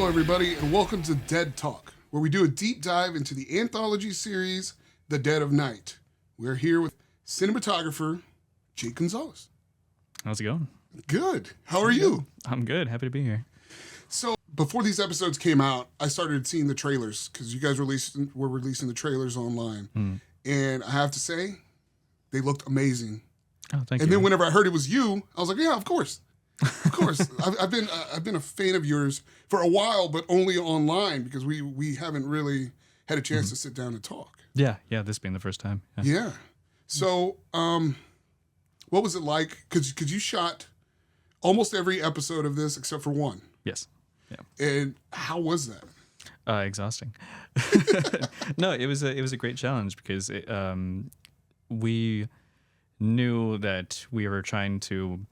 Hello, everybody, and welcome to Dead Talk, where we do a deep dive into the Anthology series, The Dead of Night. We're here with cinematographer Jake Gonzales. How's it going? Good. How are you? I'm good. Happy to be here. So, before these episodes came out, I started seeing the trailers because you guys were releasing the trailers online. And I have to say, they looked amazing. Oh, thank you. And then whenever I heard it was you, I was like, yeah, of course. Of course. I've been a fan of yours for a while, but only online because we haven't really had a chance to sit down and talk. Yeah, this being the first time. Yeah. So, what was it like? Because you shot almost every episode of this except for one. Yes. Yeah. And how was that? Exhausting. No, it was a great challenge because we knew that we were trying to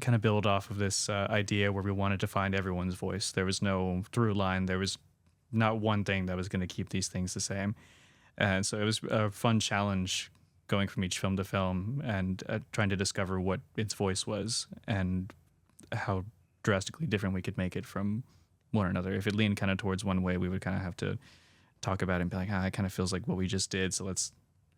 kind of build off of this idea where we wanted to find everyone's voice. There was no through line. There was not one thing that was going to keep these things the same. And so it was a fun challenge going from each film to film and trying to discover what its voice was and how drastically different we could make it from one another. If it leaned kind of towards one way, we would kind of have to talk about it and be like, it kind of feels like what we just did, so let's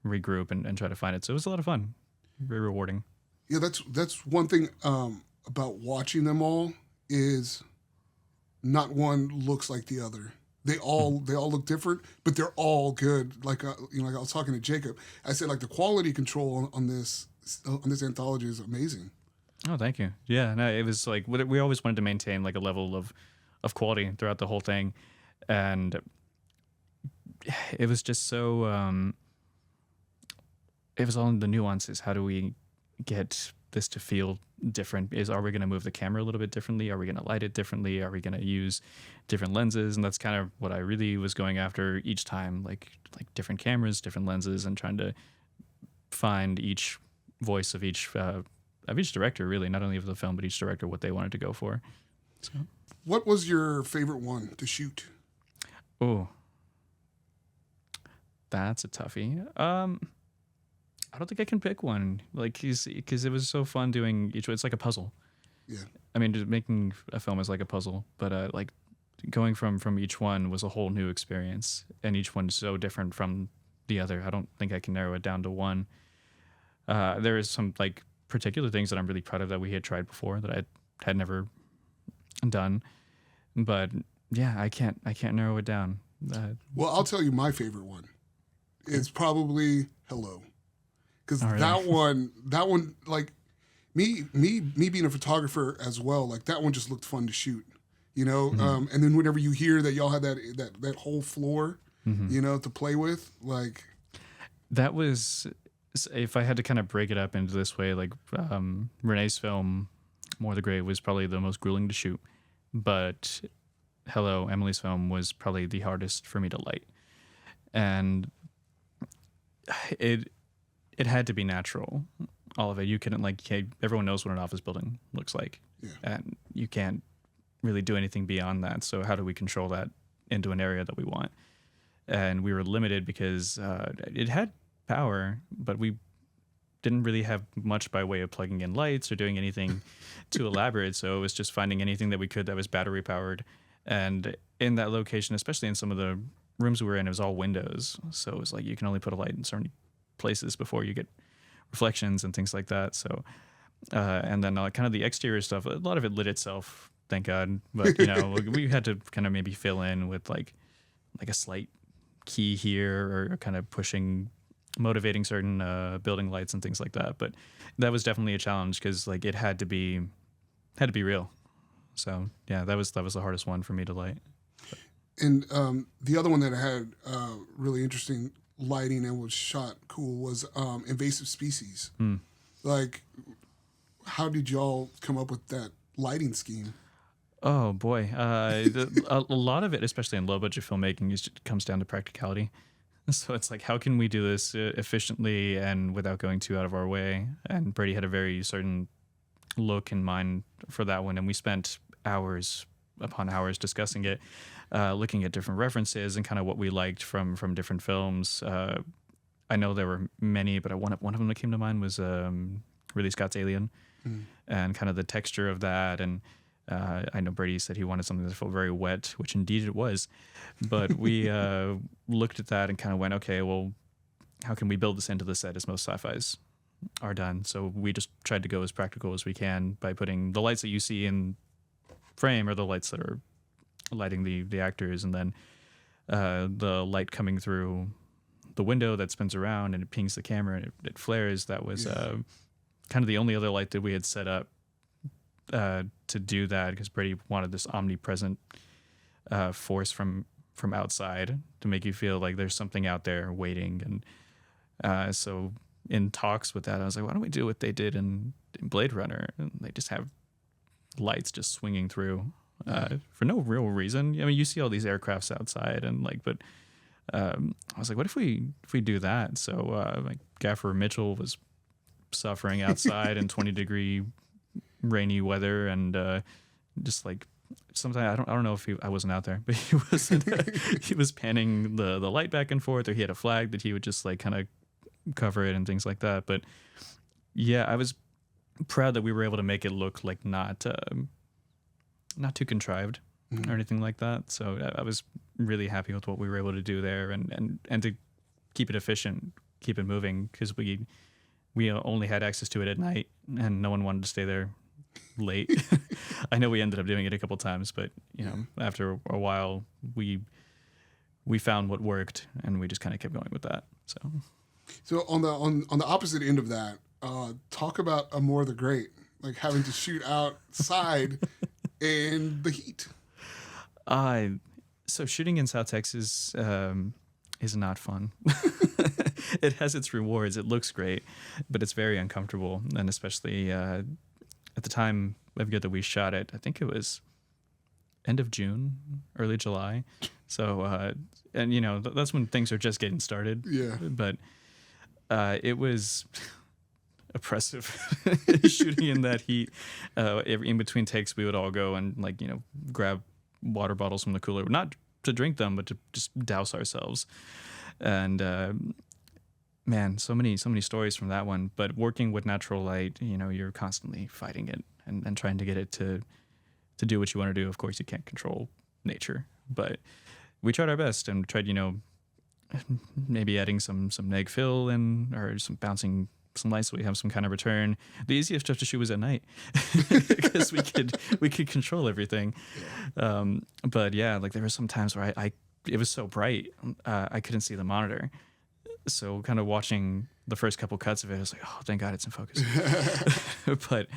regroup and try to find it. So it was a lot of fun, very rewarding. Yeah, that's one thing about watching them all is not one looks like the other. They all look different, but they're all good. Like like I was talking to Jacob, I said like the quality control on this anthology is amazing. Oh, thank you. Yeah, no, it was like we always wanted to maintain like a level of quality throughout the whole thing, and it was just so. It was all in the nuances. How do we get this to feel different? Are we going to move the camera a little bit differently? Are we going to light it differently? Are we going to use different lenses? And that's kind of what I really was going after each time, like different cameras, different lenses, and trying to find each voice of each director, really, not only of the film but each director, what they wanted to go for. So, what was your favorite one to shoot? Oh, that's a toughie. I don't think I can pick one, because it was so fun doing each one. It's like a puzzle. Yeah. I mean, just making a film is like a puzzle, but like going from each one was a whole new experience, and each one's so different from the other. I don't think I can narrow it down to one. There is some like particular things that I'm really proud of that we had tried before that I had never done, but yeah, I can't narrow it down. Well, I'll tell you my favorite one. It's probably Hello. Because that one, like me being a photographer as well, like that one just looked fun to shoot, you know. And then whenever you hear that y'all had that whole floor, you know, to play with, like that was, if I had to kind of break it up into this way, like Renee's film, More the Grave, was probably the most grueling to shoot, but Hello, Emily's film, was probably the hardest for me to light, and it had to be natural, all of it. You couldn't everyone knows what an office building looks like, and you can't really do anything beyond that. So how do we control that into an area that we want? And we were limited because it had power, but we didn't really have much by way of plugging in lights or doing anything too elaborate. So it was just finding anything that we could that was battery powered. And in that location, especially in some of the rooms we were in, it was all windows. So it was like you can only put a light in certain places before you get reflections and things like that. So and then kind of the exterior stuff, a lot of it lit itself, thank God, but you know, we had to kind of maybe fill in with like a slight key here, or kind of motivating certain building lights and things like that. But that was definitely a challenge because like it had to be real. So yeah, that was the hardest one for me to light. And the other one that had really interesting lighting and was shot cool was Invasive Species. Like, how did y'all come up with that lighting scheme? Oh boy, a lot of it, especially in low budget filmmaking, comes down to practicality. So it's like, how can we do this efficiently and without going too out of our way? And Brady had a very certain look in mind for that one, and we spent hours upon hours discussing it, looking at different references and kind of what we liked from different films. I know there were many, but one of them that came to mind was Ridley Scott's Alien, and kind of the texture of that, and I know Brady said he wanted something that felt very wet, which indeed it was. But we looked at that and kind of went, okay, well, how can we build this into the set as most sci-fis are done? So we just tried to go as practical as we can by putting the lights that you see in frame are the lights that are lighting the actors, and then the light coming through the window that spins around and it pings the camera and it flares. That was kind of the only other light that we had set up to do that, because Brady wanted this omnipresent force from outside to make you feel like there's something out there waiting. And so in talks with that, I was like, why don't we do what they did in Blade Runner? And they just have lights just swinging through for no real reason. I mean, you see all these aircrafts outside, and but I was like, what if we do that? So like Gaffer Mitchell was suffering outside in 20-degree rainy weather, and just like sometimes I don't know if I wasn't out there, but he was he was panning the light back and forth, or he had a flag that he would just like kind of cover it and things like that. But yeah, I was proud that we were able to make it look like not too contrived or anything like that. So I was really happy with what we were able to do there, and to keep it efficient, keep it moving, because we only had access to it at night and no one wanted to stay there late. I know we ended up doing it a couple times, but after a while we found what worked, and we just kind of kept going with that. So on the opposite end of that, talk about Amore the Great, like having to shoot outside in the heat. So shooting in South Texas is not fun. It has its rewards. It looks great, but it's very uncomfortable. And especially at the time of year that we shot it, I think it was end of June, early July. So, and that's when things are just getting started. Yeah. But it was oppressive shooting in that heat. In between takes, we would all go and grab water bottles from the cooler, not to drink them, but to just douse ourselves. And man, so many stories from that one. But working with natural light, you're constantly fighting it and trying to get it to do what you want to do. Of course, you can't control nature, but we tried our best and tried, maybe adding some neg fill in, or some bouncing some lights so we have some kind of return. The easiest stuff to shoot was at night because we could control everything. But yeah, like there were some times where it was so bright I couldn't see the monitor. So kind of watching the first couple cuts of it, I was like, oh, thank God it's in focus. But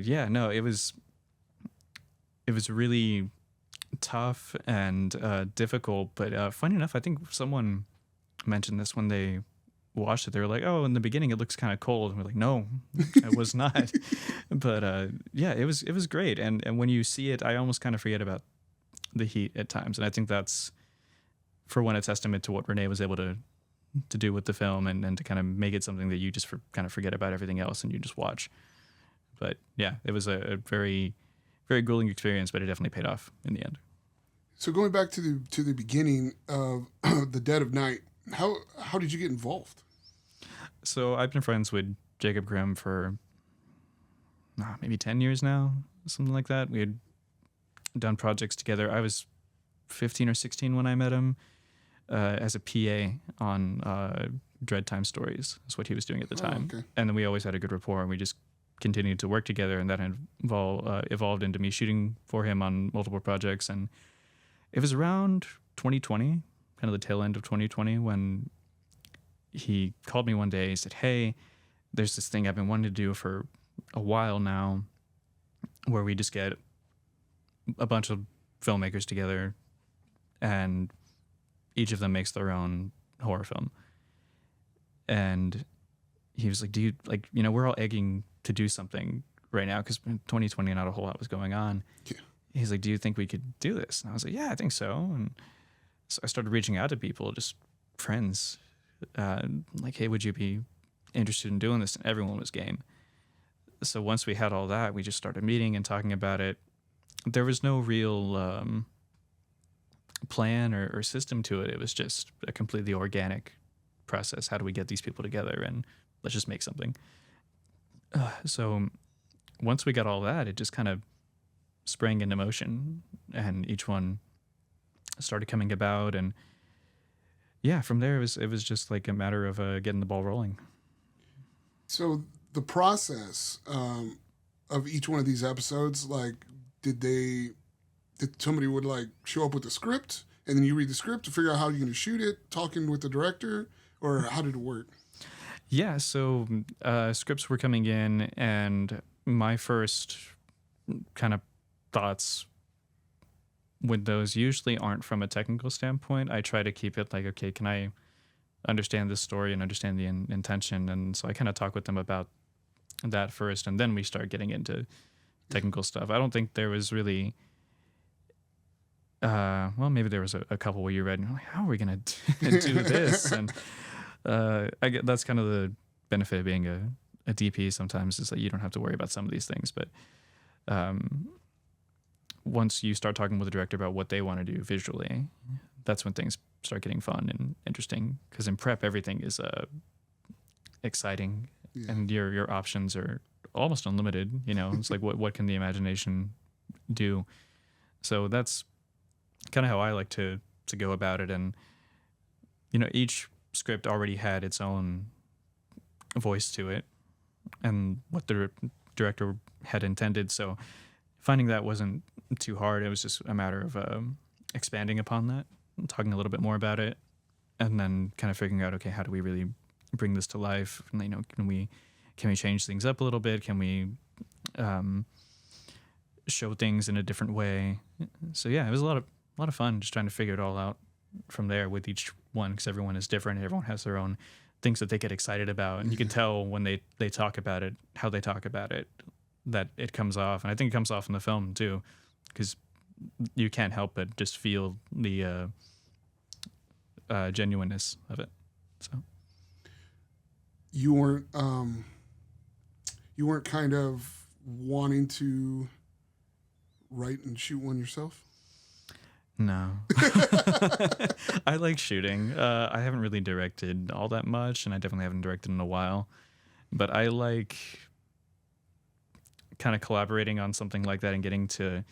yeah, no, it was really tough and difficult. But funny enough, I think someone mentioned this when they watched it. They were like, oh, in the beginning it looks kind of cold. And we're like, no, it was not. But yeah, it was great. And when you see it, I almost kind of forget about the heat at times. And I think that's, for one, a testament to what Renee was able to do with the film, and to kind of make it something that you just kind of forget about everything else and you just watch. But yeah, it was a very, very grueling experience, but it definitely paid off in the end. So going back to the beginning of The Dead of Night, how did you get involved? So I've been friends with Jacob Grimm for maybe 10 years now, something like that. We had done projects together. I was 15 or 16 when I met him as a PA on Dread Time Stories. That's what he was doing at the time. Okay. And then we always had a good rapport, and we just continued to work together, and that evolved into me shooting for him on multiple projects. And it was around 2020, kind of the tail end of 2020, when he called me one day. He said, hey, there's this thing I've been wanting to do for a while now, where we just get a bunch of filmmakers together and each of them makes their own horror film. And he was like, do you, like, we're all egging to do something right now because in 2020 not a whole lot was going on. Yeah. He's like, do you think we could do this? And I was like, yeah, I think so. And so I started reaching out to people, just friends, like, hey, would you be interested in doing this? And everyone was game. So once we had all that, we just started meeting and talking about it. There was no real plan or system to it. It was just a completely organic process. How do we get these people together and let's just make something? So once we got all that, it just kind of sprang into motion, and each one started coming about. And yeah, from there it was just like a matter of getting the ball rolling. So the process of each one of these episodes, like, did somebody would like show up with the script and then you read the script to figure out how you're going to shoot it, talking with the director, or how did it work? Yeah, so scripts were coming in, and my first kind of thoughts with those usually aren't from a technical standpoint. I try to keep it like, okay, can I understand this story and understand the intention? And so I kind of talk with them about that first, and then we start getting into technical stuff. I don't think there was really well, maybe there was a couple where you read and you're like, how are we gonna do this? And I get that's kind of the benefit of being a DP sometimes, is that you don't have to worry about some of these things. But once you start talking with the director about what they want to do visually, that's when things start getting fun and interesting. Because in prep, everything is exciting, and your options are almost unlimited. You know, it's like what can the imagination do? So that's kind of how I like to go about it. And you know, each script already had its own voice to it and what the director had intended. So finding that wasn't too hard. It was just a matter of expanding upon that, talking a little bit more about it, and then kind of figuring out, okay, how do we really bring this to life? And, you know, can we change things up a little bit? Can we show things in a different way? So yeah, it was a lot of fun just trying to figure it all out from there with each one, because everyone is different and everyone has their own things that they get excited about, and you can tell when they talk about it, how they talk about it, that it comes off. And I think it comes off in the film too, because you can't help but just feel the genuineness of it. So you weren't kind of wanting to write and shoot one yourself? No. I like shooting. I haven't really directed all that much, and I definitely haven't directed in a while. But I like kind of collaborating on something like that and getting to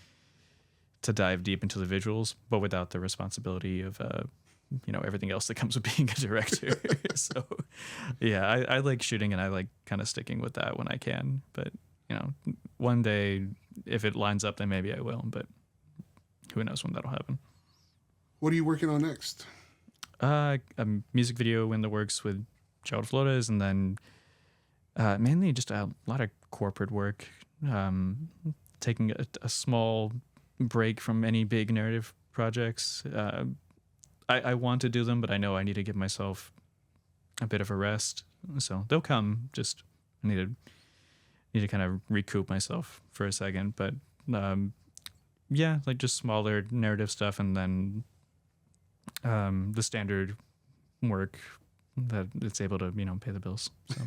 dive deep into the visuals, but without the responsibility of you know, everything else that comes with being a director. So yeah, I like shooting, and I like kind of sticking with that when I can. But you know, one day if it lines up, then maybe I will. But who knows when that'll happen. What are you working on next? A music video in the works with Child Flores, and then mainly just a lot of corporate work. Taking a small break from any big narrative projects. I want to do them, but I know I need to give myself a bit of a rest. So they'll come. Just I need to kind of recoup myself for a second. But yeah, like just smaller narrative stuff, and then the standard work that it's able to, you know, pay the bills. So.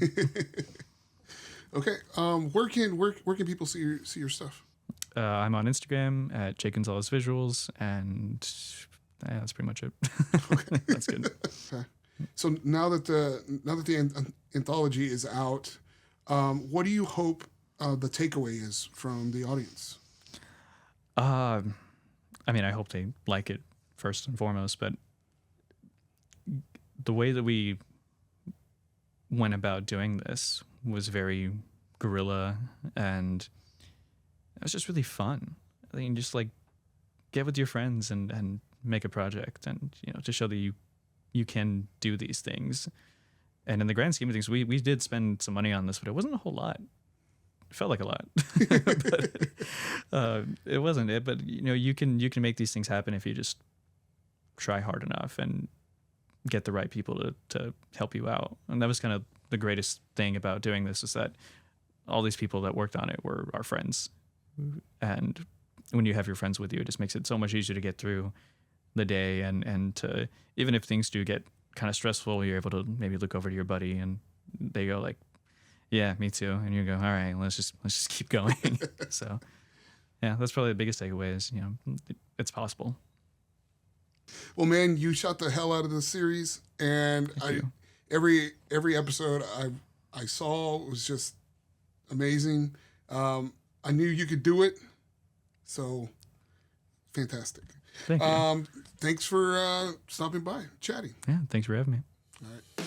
Okay. Where can people see your stuff? I'm on Instagram at Jake Gonzales Visuals, and yeah, that's pretty much it. Okay. That's good. Okay. So now that the anthology is out, what do you hope the takeaway is from the audience? I mean, I hope they like it first and foremost, but the way that we went about doing this was very guerrilla, and it was just really fun. I mean, just like get with your friends and make a project, and you know, to show that you can do these things. And in the grand scheme of things, we did spend some money on this, but it wasn't a whole lot. It felt like a lot, but it wasn't it. But you know, you can make these things happen if you just try hard enough and get the right people to help you out. And that was kind of the greatest thing about doing this, is that all these people that worked on it were our friends. And when you have your friends with you, it just makes it so much easier to get through the day, and to, even if things do get kind of stressful, you're able to maybe look over to your buddy and they go like, yeah, me too. And you go, all right, let's just keep going. So yeah, that's probably the biggest takeaway is, you know, it's possible. Well, man, you shot the hell out of the series, and every episode I saw was just amazing. I knew you could do it, So fantastic. Thank you. Thanks for stopping by, chatting. Yeah, thanks for having me. All right.